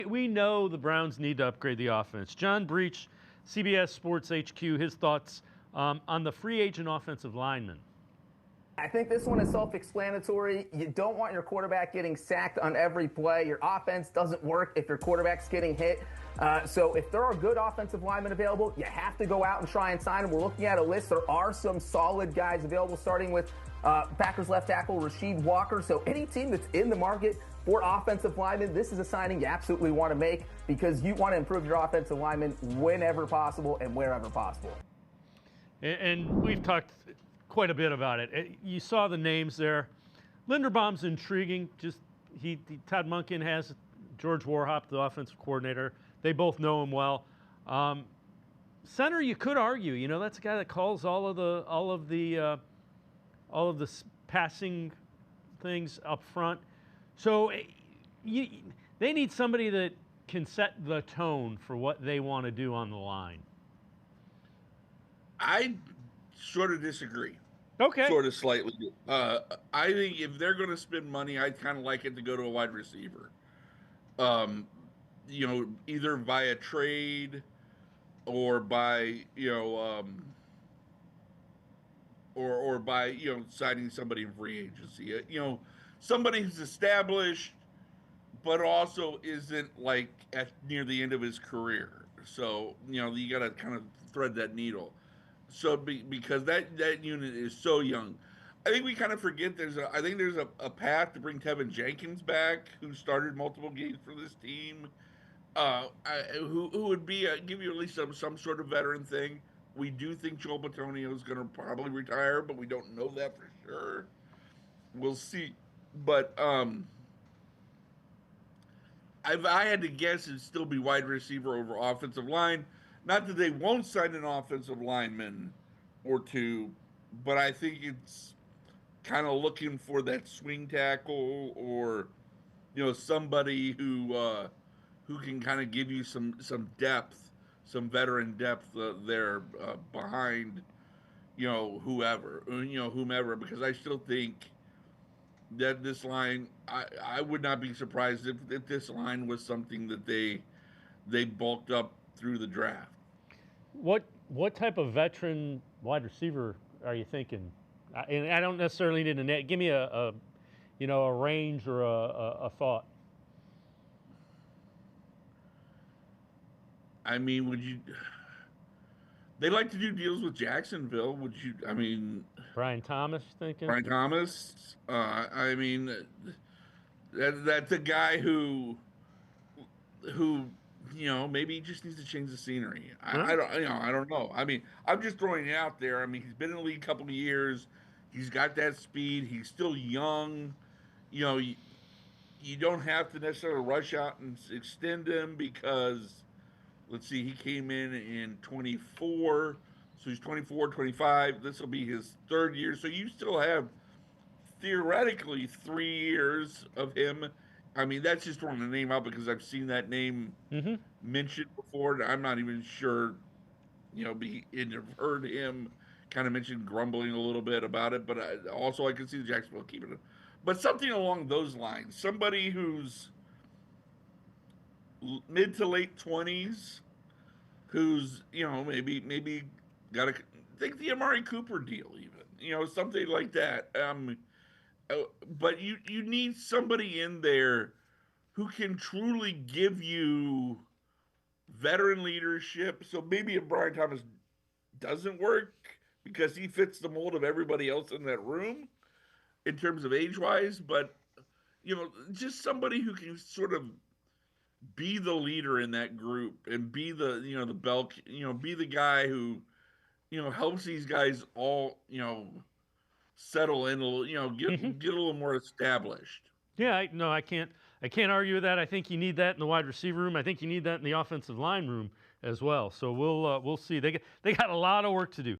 We know the Browns need to upgrade the offense. John Breech, CBS Sports HQ, his thoughts on the free agent offensive lineman. I think this one is self-explanatory. You don't want your quarterback getting sacked on every play. Your offense doesn't work if your quarterback's getting hit. So if there are good offensive linemen available, you have to go out and try and sign them. We're looking at a list. There are some solid guys available, starting with Packers left tackle Rasheed Walker. So any team that's in the market for offensive linemen, this is a signing you absolutely want to make because you want to improve your offensive linemen whenever possible and wherever possible. And we've talked quite a bit about it. You saw the names there. Linderbaum's intriguing. Todd Monken has George Warhop, the offensive coordinator. They both know him well. Center, you could argue, that's a guy that calls all of the passing things up front. So they need somebody that can set the tone for what they want to do on the line. I sort of disagree. Okay. Sort of slightly. I think if they're going to spend money, I'd kind of like it to go to a wide receiver. Either via trade or by, or by, signing somebody in free agency. Somebody who's established, but also isn't like near the end of his career. So, you got to kind of thread that needle. So because that unit is so young, I think we kind of forget there's a path to bring Tevin Jenkins back, who started multiple games for this team, who would be give you at least some sort of veteran thing. We do think Joel Bitonio is going to probably retire, but we don't know that for sure. We'll see. But if I had to guess, it'd still be wide receiver over offensive line. Not that they won't sign an offensive lineman or two, but I think it's kind of looking for that swing tackle or, somebody who can kind of give you some depth, some veteran depth there behind, whomever. Because I still think that this line, I would not be surprised if this line was something that they bulked up through the draft. What type of veteran wide receiver are you thinking? And I don't necessarily need a net. Give me a range or a thought. I mean, would you? They like to do deals with Jacksonville. Would you? I mean, Brian Thomas thinking. Brian Thomas. I mean, that's a guy who maybe he just needs to change the scenery. I don't know. I mean, I'm just throwing it out there. I mean, he's been in the league a couple of years. He's got that speed. He's still young. You don't have to necessarily rush out and extend him because, let's see, he came in 24. So he's 24, 25. This will be his third year. So you still have theoretically 3 years of him. I mean, that's just throwing the name out because I've seen that name mentioned before. I'm not even sure, and I've heard him kind of mention grumbling a little bit about it. But I can see the Jacksonville keeping it. But something along those lines. Somebody who's mid to late 20s, who's, maybe got to think the Amari Cooper deal even. Something like that. But you need somebody in there who can truly give you veteran leadership. So maybe if Brian Thomas doesn't work because he fits the mold of everybody else in that room in terms of age-wise, but, just somebody who can sort of be the leader in that group and be the, the bell, be the guy who, helps these guys all, settle in, get a little more established. Yeah, I can't argue with that. I think you need that in the wide receiver room. I think you need that in the offensive line room as well. So we'll see. They got a lot of work to do.